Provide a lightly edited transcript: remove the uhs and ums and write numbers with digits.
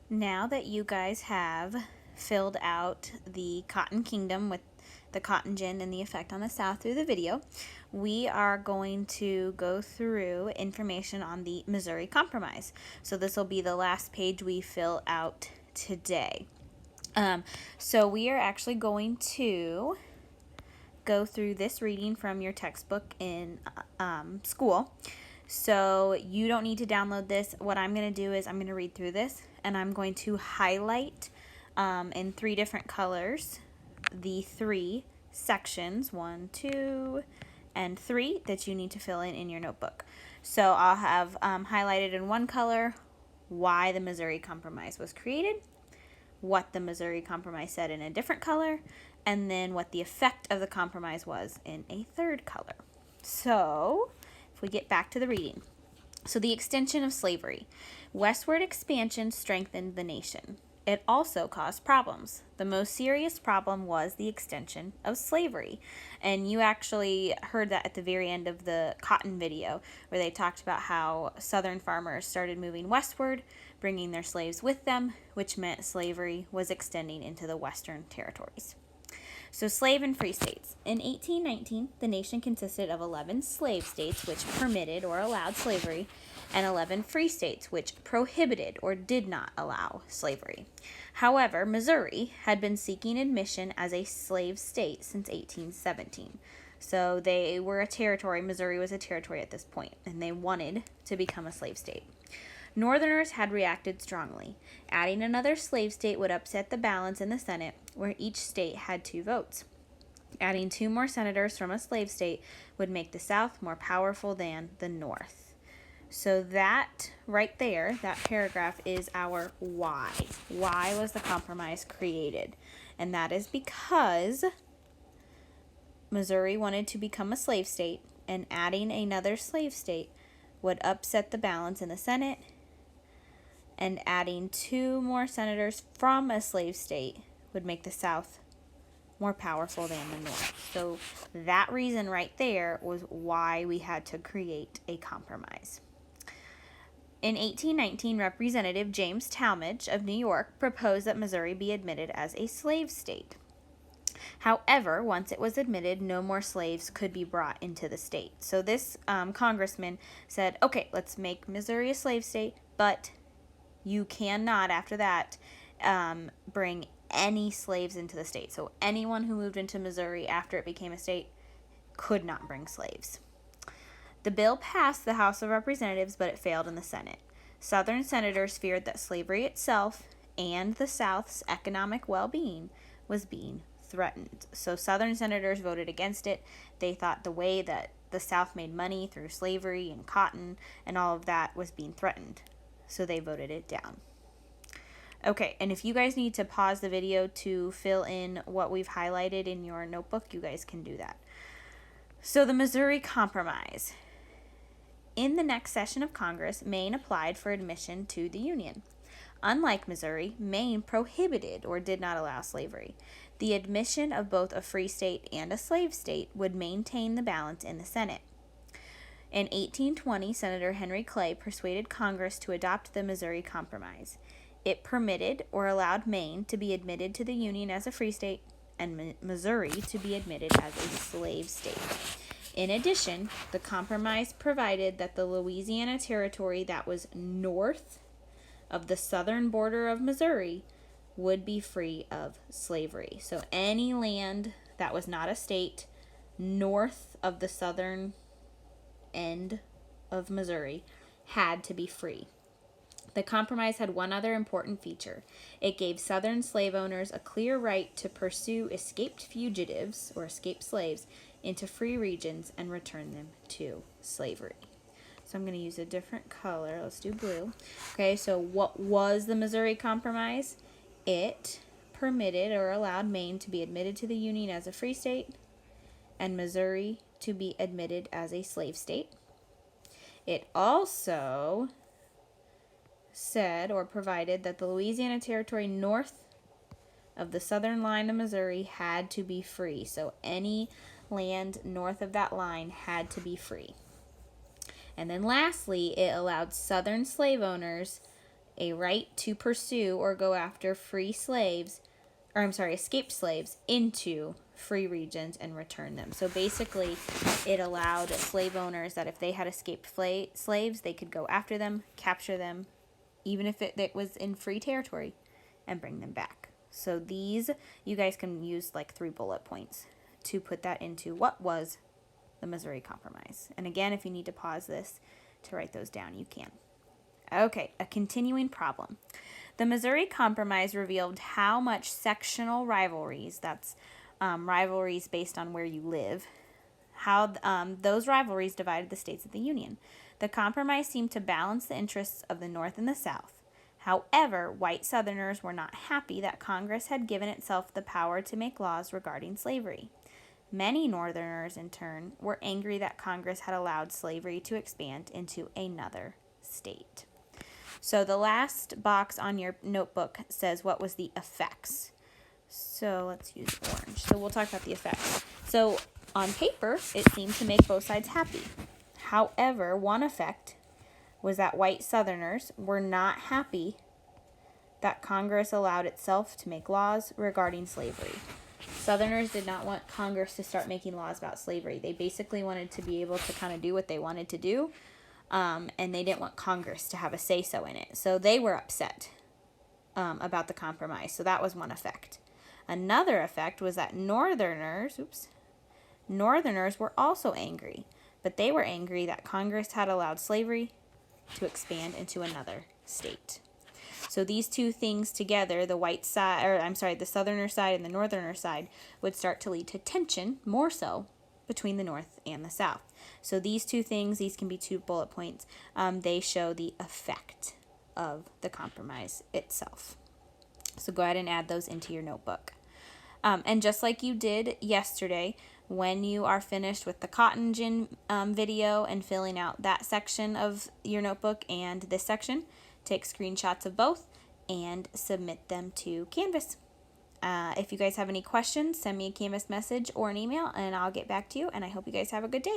Now that you guys have filled out the Cotton Kingdom with the cotton gin and the effect on the South through the video, we are going to go through information on the Missouri Compromise. So this will be the last page we fill out today. So we are actually going to go through this reading from your textbook in school. So you don't need to download this. What I'm going to do is I'm going to read through this and I'm going to highlight in 3 different colors the 3 sections, 1, 2, and 3 that you need to fill in your notebook. So I'll have highlighted in one color why the Missouri Compromise was created, what the Missouri Compromise said in a different color, and then what the effect of the compromise was in a third color. So if we get back to the reading. So the extension of slavery. Westward expansion strengthened the nation. It also caused problems. The most serious problem was the extension of slavery. And you actually heard that at the very end of the cotton video, where they talked about how Southern farmers started moving westward, bringing their slaves with them, which meant slavery was extending into the western territories. So slave and free states. In 1819, the nation consisted of 11 slave states, which permitted or allowed slavery, and 11 free states, which prohibited or did not allow slavery. However, Missouri had been seeking admission as a slave state since 1817. So they were a territory. Missouri was a territory at this point, and they wanted to become a slave state. Northerners had reacted strongly. Adding another slave state would upset the balance in the Senate, where each state had 2 votes. Adding 2 more senators from a slave state would make the South more powerful than the North. So that right there, that paragraph is our why. Why was the compromise created? And that is because Missouri wanted to become a slave state, and adding another slave state would upset the balance in the Senate, and adding 2 more senators from a slave state would make the South more powerful than the North. So that reason right there was why we had to create a compromise. In 1819, Representative James Talmadge of New York proposed that Missouri be admitted as a slave state. However, once it was admitted, no more slaves could be brought into the state. So this congressman said, okay, let's make Missouri a slave state, but you cannot, after that, bring any slaves into the state. So anyone who moved into Missouri after it became a state could not bring slaves. The bill passed the House of Representatives, but it failed in the Senate. Southern senators feared that slavery itself and the South's economic well-being was being threatened. So Southern senators voted against it. They thought the way that the South made money through slavery and cotton and all of that was being threatened. So they voted it down. Okay, and if you guys need to pause the video to fill in what we've highlighted in your notebook, you guys can do that. So the Missouri Compromise. In the next session of Congress, Maine applied for admission to the Union. Unlike Missouri, Maine prohibited or did not allow slavery. The admission of both a free state and a slave state would maintain the balance in the Senate. In 1820, Senator Henry Clay persuaded Congress to adopt the Missouri Compromise. It permitted or allowed Maine to be admitted to the Union as a free state and Missouri to be admitted as a slave state. In addition, the compromise provided that the Louisiana Territory that was north of the southern border of Missouri would be free of slavery. So any land that was not a state north of the southern end of Missouri had to be free. The compromise had one other important feature. It gave Southern slave owners a clear right to pursue escaped fugitives or escaped slaves into free regions and return them to slavery. So I'm going to use a different color. Let's do blue. Okay, so what was the Missouri Compromise? It permitted or allowed Maine to be admitted to the Union as a free state and Missouri to be admitted as a slave state. It also said or provided that the Louisiana Territory north of the southern line of Missouri had to be free. So any land north of that line had to be free. And then lastly, it allowed Southern slave owners a right to pursue or go after escaped slaves into free regions and return them. So basically, it allowed slave owners that if they had escaped slaves, they could go after them, capture them, even if it was in free territory, and bring them back. So these, you guys can use like 3 bullet points to put that into what was the Missouri Compromise. And again, if you need to pause this to write those down, you can. Okay, a continuing problem. The Missouri Compromise revealed how much sectional rivalries, that's rivalries based on where you live, how those rivalries divided the states of the Union. The Compromise seemed to balance the interests of the North and the South. However, white Southerners were not happy that Congress had given itself the power to make laws regarding slavery. Many Northerners, in turn, were angry that Congress had allowed slavery to expand into another state. So the last box on your notebook says what was the effects. So let's use orange. So we'll talk about the effects. So on paper, it seemed to make both sides happy. However, one effect was that white Southerners were not happy that Congress allowed itself to make laws regarding slavery. Southerners did not want Congress to start making laws about slavery. They basically wanted to be able to kind of do what they wanted to do, and they didn't want Congress to have a say-so in it. So they were upset about the compromise. So that was one effect. Another effect was that Northerners were also angry, but they were angry that Congress had allowed slavery to expand into another state. So these two things together, the Southerner side and the Northerner side, would start to lead to tension, more so, between the North and the South. So these two things, these can be 2 bullet points, they show the effect of the compromise itself. So go ahead and add those into your notebook. And just like you did yesterday, when you are finished with the cotton gin video and filling out that section of your notebook and this section, take screenshots of both and submit them to Canvas. If you guys have any questions, send me a Canvas message or an email and I'll get back to you, and I hope you guys have a good day.